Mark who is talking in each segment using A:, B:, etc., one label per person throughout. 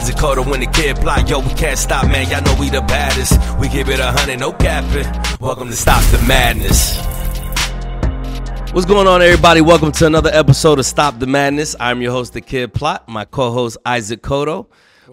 A: Isaac Cotto when the kid plot. Yo, we can't stop, man. Y'all know we the baddest. We give it 100, no capping. Welcome to Stop the Madness. What's going on, everybody? Welcome to another episode of Stop the Madness. I'm your host, The Kid Plot. My co-host, Isaac Cotto.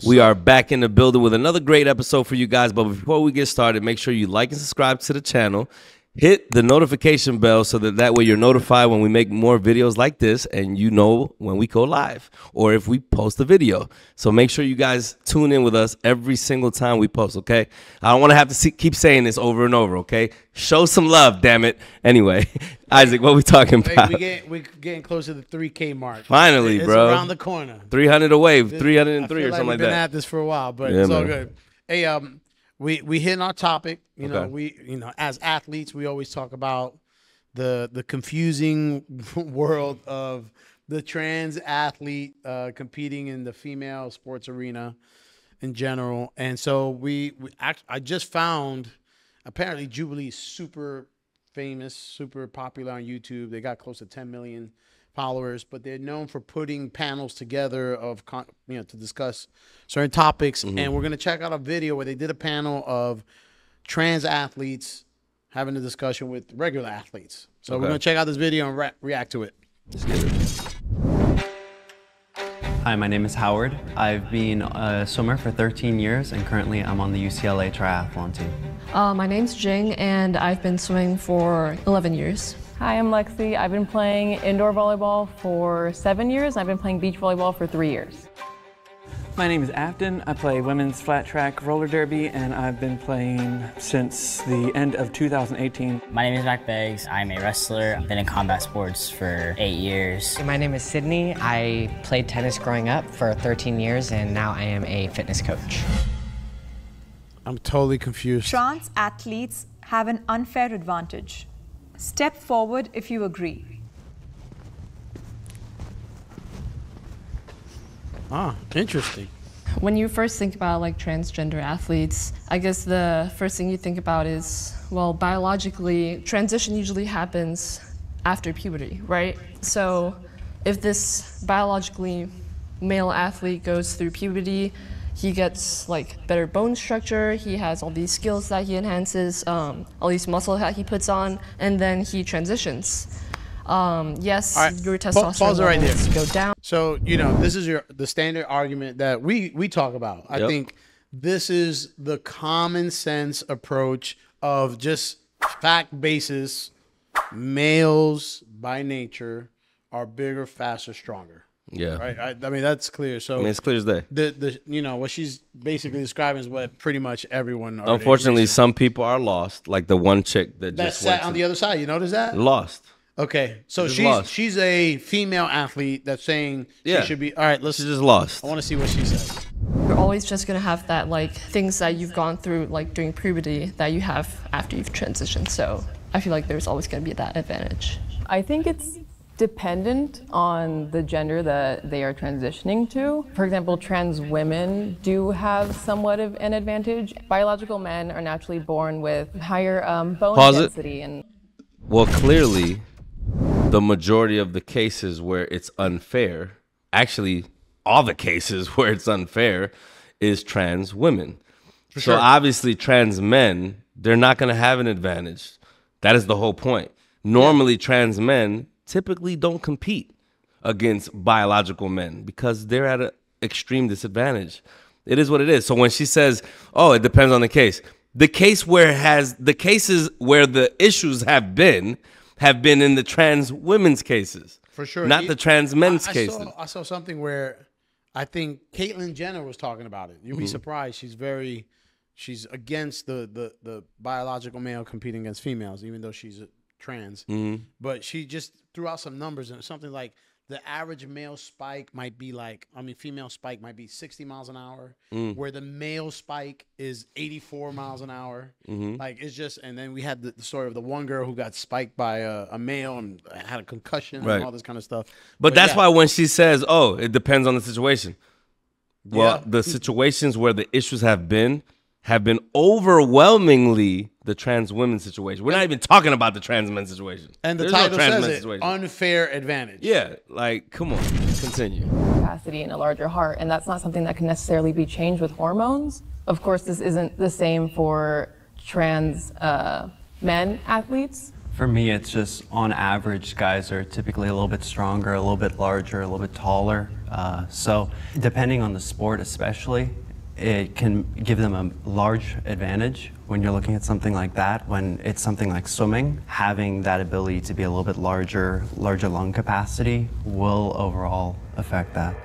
A: We are back in the building with another great episode for you guys. But before we get started, make sure you like and subscribe to the channel. Hit the notification bell so that way you're notified when we make more videos like this and you know when we go live or if we post a video. So make sure you guys tune in with us every single time we post, okay? I don't want to have to keep saying this over and over, okay? Show some love, damn it. Anyway, Isaac, what we talking about?
B: Hey, we're getting close to the 3K mark.
A: Finally,
B: it's
A: bro.
B: around the corner.
A: 300 away, 303 or something like that.
B: We've been at this for a while, but it's all good. Hey, we hit our topic. You know, as athletes, we always talk about the confusing world of the trans athlete competing in the female sports arena in general. And so I just found apparently Jubilee is super famous, super popular on YouTube. They got close to 10 million followers, but they're known for putting panels together of to discuss certain topics. And we're gonna check out a video where they did a panel of trans athletes having a discussion with regular athletes. So we're gonna check out this video and react to it.
A: Let's get it.
C: Hi, my name is Howard. I've been a swimmer for 13 years and currently I'm on the UCLA triathlon team.
D: My name's Jing and I've been swimming for 11 years.
E: Hi, I'm Lexi. I've been playing indoor volleyball for 7 years. I've been playing beach volleyball for 3 years.
F: My name is Afton. I play women's flat track roller derby, and I've been playing since the end of 2018.
G: My name is Mac Beggs. I'm a wrestler. I've been in combat sports for 8 years.
H: My name is Sydney. I played tennis growing up for 13 years, and now I am a fitness coach.
B: I'm totally confused.
I: Trans athletes have an unfair advantage. Step forward if you agree.
B: Ah, interesting.
D: When you first think about like transgender athletes, I guess the first thing you think about is, well, biologically, transition usually happens after puberty, right? So if this biologically male athlete goes through puberty, he gets like better bone structure, he has all these skills that he enhances, all these muscle that he puts on, and then he transitions. Yes, right. Your testosterone levels go down.
B: So, you know, this is the standard argument that we talk about. I think this is the common sense approach of just fact basis. Males by nature are bigger, faster, stronger.
A: Yeah.
B: Right. I mean, that's clear. So
A: I mean, it's clear as day.
B: You know, what she's basically describing is what pretty much everyone.
A: Unfortunately, some people are lost. Like the one chick that just
B: sat on the other side. You notice that?
A: Lost.
B: Okay, so she's a female athlete that's saying she should be. All right,
A: she's just lost.
B: I want to see what she says.
D: You're always just gonna have that like things that you've gone through like during puberty that you have after you've transitioned. So I feel like there's always gonna be that advantage.
E: I think it's dependent on the gender that they are transitioning to. For example, trans women do have somewhat of an advantage. Biological men are naturally born with higher bone density and.
A: Well, clearly. The majority of the cases where it's unfair, actually all the cases where it's unfair, is trans women. So obviously trans men, they're not going to have an advantage. That is the whole point. Normally trans men typically don't compete against biological men because they're at an extreme disadvantage. It is what it is. So when she says, oh, it depends on the case. The cases where the issues have been in the trans women's cases.
B: For sure.
A: Not the trans men's cases.
B: I saw something where I think Caitlyn Jenner was talking about it. You'd be surprised. She's against the biological male competing against females, even though she's trans. But she just threw out some numbers and something like the average male spike might be like, female spike might be 60 miles an hour, where the male spike is 84 miles an hour. Like, it's just, and then we had the story of the one girl who got spiked by a male and had a concussion and all this kind of stuff.
A: But that's why when she says, oh, it depends on the situation. Well, the situations where the issues have been overwhelmingly the trans women situation. We're not even talking about the trans men situation.
B: And the title says it, unfair advantage.
A: Yeah, like, come on, continue.
E: capacity and a larger heart, and that's not something that can necessarily be changed with hormones. Of course, this isn't the same for trans men athletes.
C: For me, it's just on average, guys are typically a little bit stronger, a little bit larger, a little bit taller. So depending on the sport especially, it can give them a large advantage when you're looking at something like that. When it's something like swimming, having that ability to be a little bit larger lung capacity will overall affect that.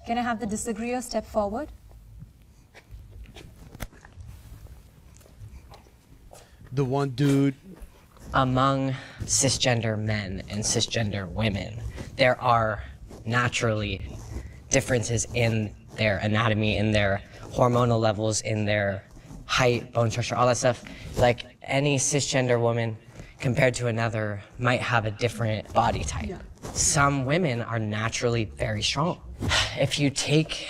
I: Can I have the disagreeer step forward?
B: The one dude.
H: Among cisgender men and cisgender women, there are naturally differences in their anatomy, in their hormonal levels, in their height, bone structure, all that stuff. Like any cisgender woman compared to another might have a different body type. Some women are naturally very strong. If you take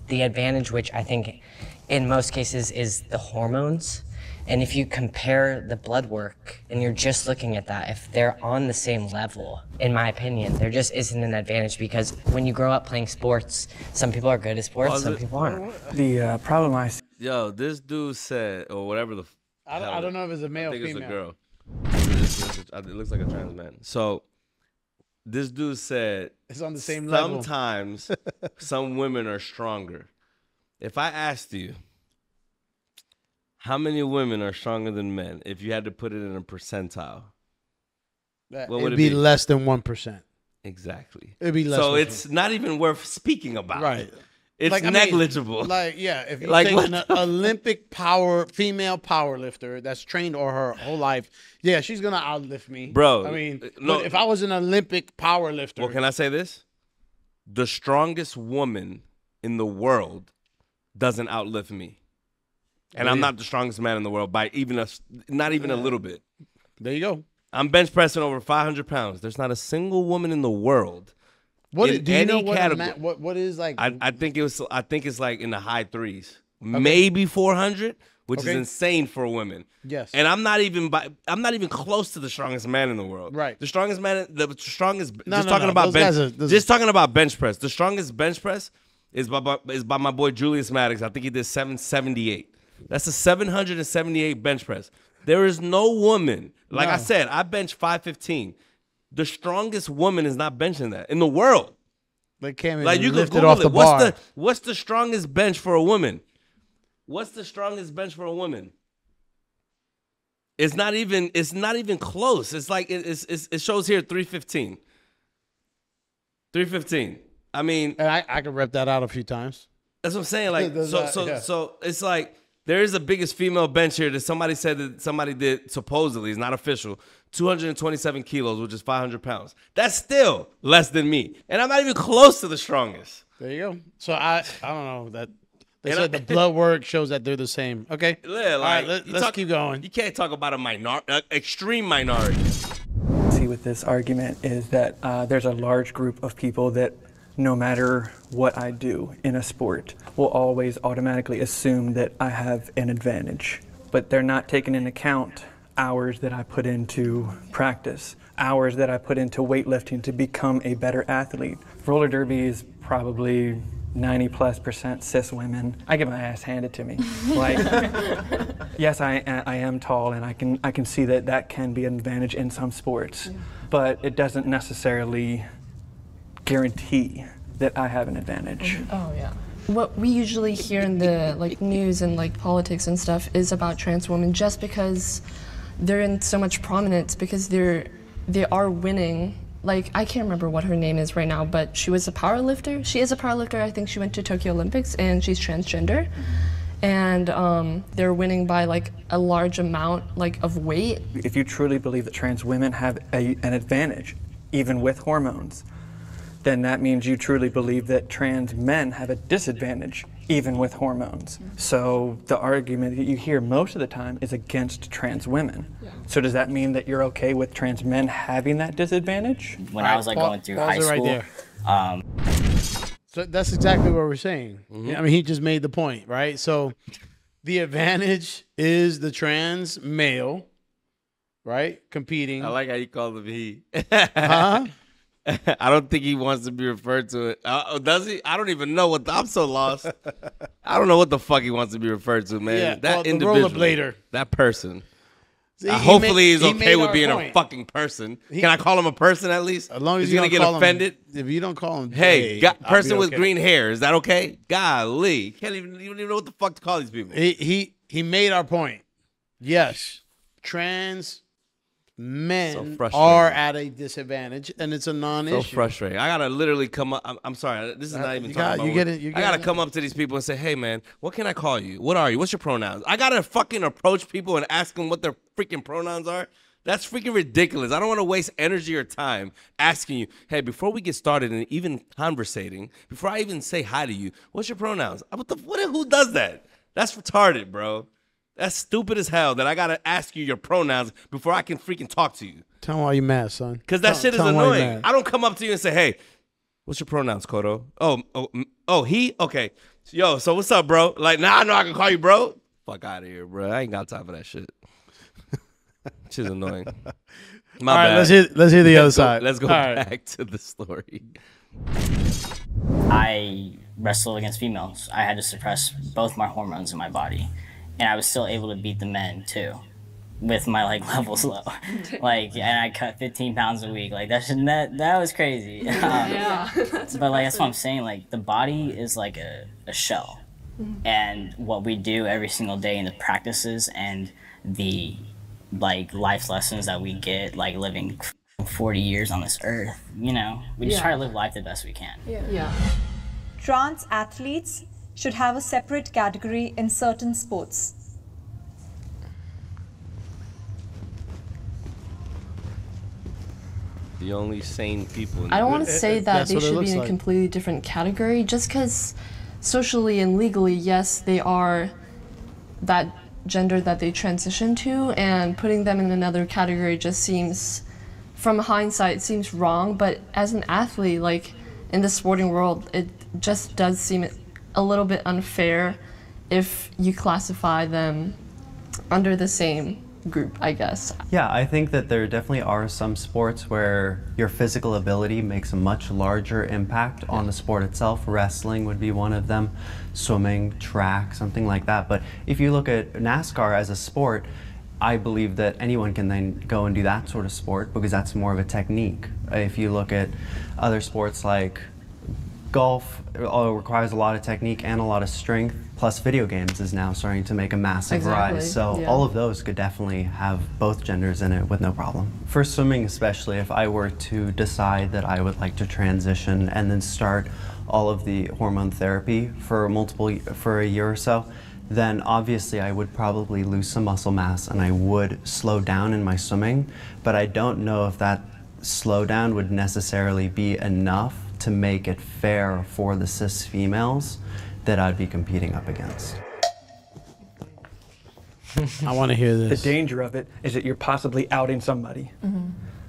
H: the advantage, which I think in most cases is the hormones, and if you compare the blood work and you're just looking at that, if they're on the same level, in my opinion, there just isn't an advantage, because when you grow up playing sports, some people are good at sports, some people aren't.
F: The problem I see.
A: Yo, this dude said, or whatever the.
B: I don't know if it's a male
A: I think
B: or female.
A: it's a girl. It looks like a trans man. So this dude said
B: it's on the same level.
A: Sometimes some women are stronger. If I asked you, how many women are stronger than men? If you had to put it in a percentile,
B: what would it be? Less than 1%.
A: Exactly.
B: It'd be less.
A: So it's not even worth speaking about.
B: Right.
A: It's like, negligible.
B: If you take an Olympic female power lifter that's trained all her whole life, yeah, she's gonna outlift me,
A: bro.
B: I mean, no, if I was an Olympic power lifter,
A: well, can I say this? The strongest woman in the world doesn't outlift me. And I'm not the strongest man in the world by not even a little bit.
B: There you go.
A: I'm bench pressing over 500 pounds. There's not a single woman in the world.
B: Do you know what is like?
A: I think it's like in the high threes, maybe 400, which is insane for a woman.
B: Yes.
A: And I'm not even close to the strongest man in the world.
B: Right.
A: The strongest man, talking about bench press. The strongest bench press is by my boy Julius Maddox. I think he did 778. That's a 778 bench press. There is no woman. Like I said, I bench 515. The strongest woman is not benching that in the world.
B: They can't even
A: like you
B: lift
A: could
B: it off the bar.
A: What's the strongest bench for a woman? What's the strongest bench for a woman? It's not even close. It's like it shows here 315. 315. I mean,
B: and I could rep that out a few times.
A: That's what I'm saying. Like so it's like there is the biggest female bench here that somebody said that somebody did, supposedly, it's not official, 227 kilos, which is 500 pounds. That's still less than me. And I'm not even close to the strongest.
B: There you go. So I don't know that. They said the blood work shows that they're the same. Okay.
A: Yeah, like,
B: all right, let's keep going.
A: You can't talk about extreme minority.
F: See with this argument is that there's a large group of people that no matter what I do in a sport will always automatically assume that I have an advantage. But they're not taking into account hours that I put into practice, hours that I put into weightlifting to become a better athlete. Roller derby is probably 90+% cis women. I get my ass handed to me. Like, yes, I am tall, and I can see that can be an advantage in some sports, but it doesn't necessarily guarantee that I have an advantage.
D: Oh yeah. What we usually hear in the news and politics and stuff is about trans women, just because they're in so much prominence, because they are winning. Like, I can't remember what her name is right now, but she was a power lifter. She is a power lifter. I think she went to Tokyo Olympics, and she's transgender. And they're winning by a large amount of weight.
F: If you truly believe that trans women have an advantage, even with hormones, then that means you truly believe that trans men have a disadvantage, even with hormones. So the argument that you hear most of the time is against trans women. Yeah. So does that mean that you're okay with trans men having that disadvantage?
G: When I was going through high school,
B: right there. So that's exactly what we're saying. Mm-hmm. I mean, he just made the point, right? So the advantage is the trans male, right, competing.
A: I like how you call him he.
B: Huh?
A: I don't think he wants to be referred to it. Does he? I don't even know what. I'm so lost. I don't know what the fuck he wants to be referred to, man.
B: Yeah,
A: that
B: the
A: individual,
B: rollerblader.
A: that person.
B: See,
A: Hopefully he's okay with being
B: point.
A: a fucking person. Can I call him a person at least?
B: As long as
A: he's
B: you
A: gonna
B: don't
A: get
B: call
A: offended.
B: If you don't call him,
A: Hey,
B: gay,
A: person with
B: okay.
A: green hair, is that okay? Golly, you don't even know what the fuck to call these people.
B: He made our point. Yes, trans men
A: So
B: are at a disadvantage, and it's a non-issue.
A: So frustrating. I gotta literally come up. I'm sorry. This is not even talking about. I gotta come up to these people and say, "Hey, man, what can I call you? What are you? What's your pronouns?" I gotta fucking approach people and ask them what their freaking pronouns are. That's freaking ridiculous. I don't want to waste energy or time asking you, "Hey, before we get started and even conversating, before I even say hi to you, what's your pronouns?" Who does that? That's retarded, bro. That's stupid as hell that I gotta ask you your pronouns before I can freaking talk to you.
B: Tell him why you mad, son.
A: Because that shit is annoying. I don't come up to you and say, "Hey, what's your pronouns, Cotto?" Oh, he? Okay. Yo, so what's up, bro? Like, nah, I know I can call you bro. Fuck out of here, bro. I ain't got time for that shit. Shit's annoying. My bad.
B: Let's hear the other side.
A: Let's go back to the story.
G: I wrestled against females. I had to suppress both my hormones in my body. And I was still able to beat the men too, with my levels low. And I cut 15 pounds a week. That was crazy.
D: Yeah.
G: But that's what I'm saying. The body is like a shell. And what we do every single day in the practices and the life lessons that we get, living 40 years on this earth, we just try to live life the best we can.
D: Yeah.
I: Trans athletes should have a separate category in certain sports.
A: The only sane people.
D: I don't want to say that they should be in a completely different category, just because socially and legally, yes, they are that gender that they transition to, and putting them in another category just seems, from hindsight, seems wrong. But as an athlete, in the sporting world, it just does seem a little bit unfair if you classify them under the same group, I guess.
C: Yeah, I think that there definitely are some sports where your physical ability makes a much larger impact on the sport itself. Wrestling would be one of them, swimming, track, something like that. But if you look at NASCAR as a sport, I believe that anyone can then go and do that sort of sport because that's more of a technique. If you look at other sports like golf, it requires a lot of technique and a lot of strength, plus video games is now starting to make a massive rise. So all of those could definitely have both genders in it with no problem. For swimming especially, if I were to decide that I would like to transition and then start all of the hormone therapy for a year or so, then obviously I would probably lose some muscle mass and I would slow down in my swimming, but I don't know if that slowdown would necessarily be enough to make it fair for the cis females that I'd be competing up against.
B: I want to hear this.
F: The danger of it is that you're possibly outing somebody.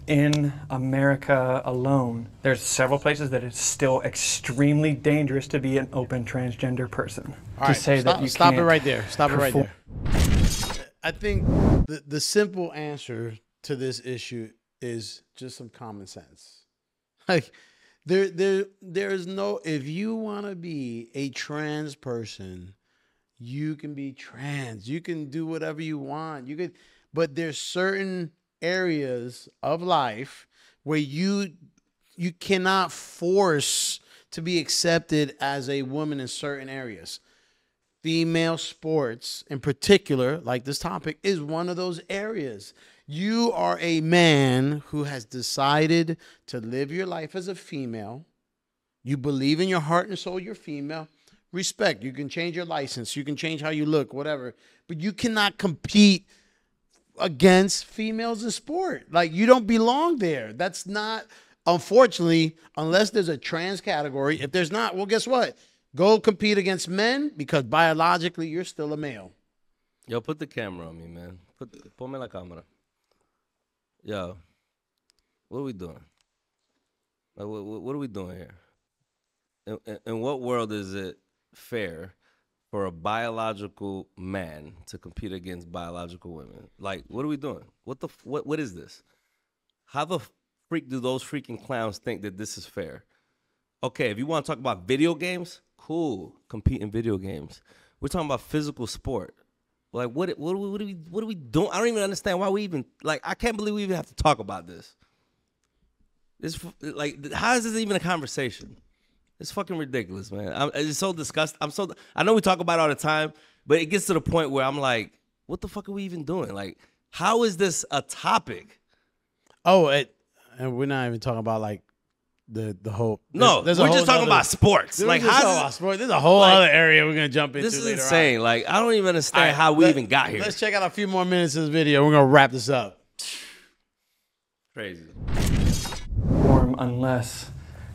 F: In America alone, there's several places that it's still extremely dangerous to be an open transgender person.
B: All right, stop it right there. Stop it right there. I think the simple answer to this issue is just some common sense. There's no, if you want to be a trans person, you can be trans. You can do whatever you want. But there's certain areas of life where you cannot force to be accepted as a woman in certain areas. Female sports in particular, like this topic, is one of those areas. You are a man who has decided to live your life as a female. You believe in your heart and soul you're female. Respect. You can change your license. You can change how you look, whatever. But you cannot compete against females in sport. You don't belong there. That's not, unfortunately, unless there's a trans category. If there's not, well, guess what? Go compete against men because biologically you're still a male.
A: Yo, put the camera on me, man. Ponme la cámara. Yo, what are we doing? What are we doing here? In what world is it fair for a biological man to compete against biological women? What are we doing? What is this? How the freak do those freaking clowns think that this is fair? Okay, if you want to talk about video games, cool, compete in video games. We're talking about physical sport. Like, what are we doing? I don't even understand why we even, like, I can't believe we even have to talk about this. This, like, how is this even a conversation? It's fucking ridiculous, man. It's so disgusting. I know we talk about it all the time, but it gets to the point where I'm like, what the fuck are we even doing? Like, how is this a topic?
B: Oh, and we're not even talking about, like, the whole.
A: We're just talking about sports. Like,
B: there's a whole other area we're gonna jump into.
A: This is
B: later
A: insane.
B: on.
A: Like, I don't even understand how we even got here.
B: Let's check out a few more minutes of this video. We're gonna wrap this up.
A: Crazy.
F: Unless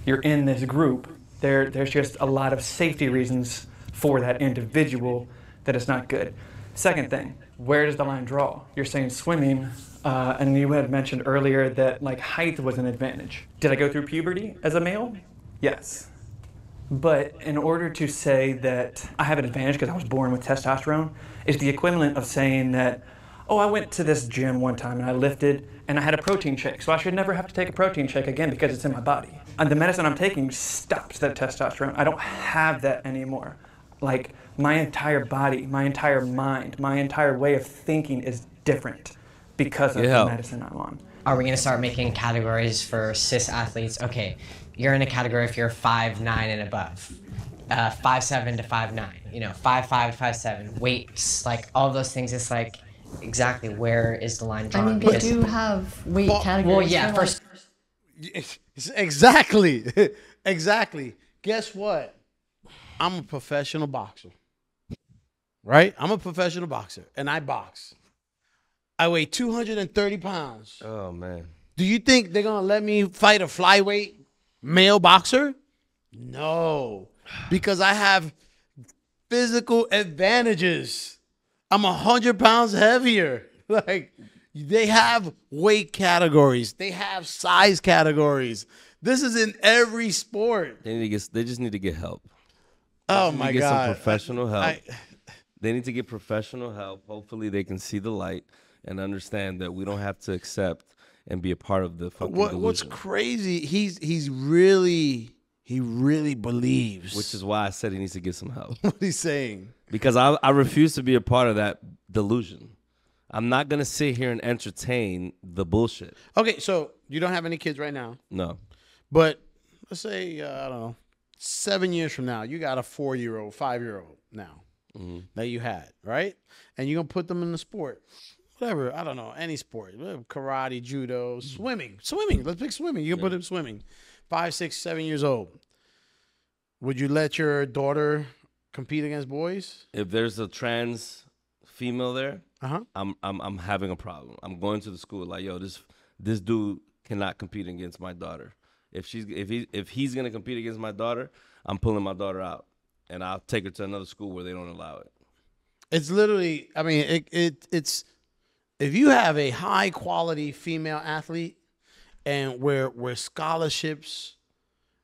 F: you're in this group, there's just a lot of safety reasons for that individual that it's not good. Second thing, where does the line draw? You're saying swimming, and you had mentioned earlier that like height was an advantage. Did I go through puberty as a male? Yes. But in order to say that I have an advantage because I was born with testosterone, is the equivalent of saying that, oh, I went to this gym one time and I lifted and I had a protein shake, so I should never have to take a protein shake again because it's in my body. And the medicine I'm taking stops that testosterone. I don't have that anymore. Like, my entire body, my entire mind, my entire way of thinking is different because of the medicine I'm on.
H: Are we going to start making categories for cis athletes? Okay, you're in a category if you're 5'9" and above, 5'7" to 5'9", you know, 5'5" to 5'7", weights, like all those things. It's like, exactly where is the line drawn?
D: I mean, they do have weight categories.
H: Well, yeah, first.
B: Exactly. Exactly. Guess what? I'm a professional boxer. Right? I'm a professional boxer, and I box. I weigh 230 pounds.
A: Oh, man.
B: Do you think they're going to let me fight a flyweight male boxer? No. Because I have physical advantages. I'm 100 pounds heavier. Like, they have weight categories. They have size categories. This is in every sport.
A: They just need to get help.
B: Oh, my God.
A: Get some professional help. They need to get professional help. Hopefully they can see the light and understand that we don't have to accept and be a part of the fucking delusion.
B: What's crazy, he really believes.
A: Which is why I said he needs to get some help.
B: What he's saying.
A: Because I refuse to be a part of that delusion. I'm not going to sit here and entertain the bullshit.
B: Okay, so you don't have any kids right now.
A: No.
B: But let's say, I don't know, 7 years from now, you got a 4-year-old, 5-year-old now that you had, right? And you're going to put them in the sport. Whatever, I don't know, any sport. Karate, judo, swimming. Let's pick swimming. You can put them swimming. 5, 6, 7 years old. Would you let your daughter compete against boys?
A: If there's a trans female there, I'm having a problem. I'm going to the school like, yo, this dude cannot compete against my daughter. If he's gonna compete against my daughter, I'm pulling my daughter out, and I'll take her to another school where they don't allow it.
B: It's literally, I mean, it's if you have a high quality female athlete, and where scholarships,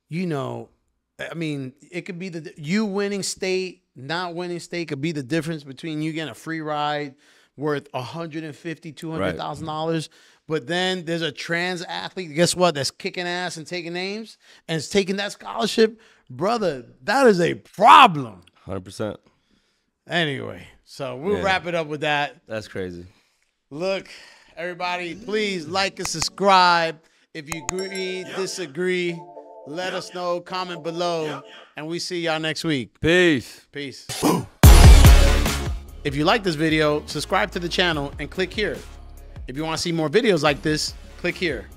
B: you know, I mean, it could be you winning state, not winning state could be the difference between you getting a free ride worth $150,000, $200,000. But then there's a trans athlete, guess what, that's kicking ass and taking names and is taking that scholarship. Brother, that is a problem.
A: 100%.
B: Anyway, so we'll wrap it up with that.
A: That's crazy.
B: Look, everybody, please like and subscribe. If you agree, disagree, let us know, comment below, and we see y'all next week.
A: Peace.
B: Peace. If you like this video, subscribe to the channel and click here. If you want to see more videos like this, click here.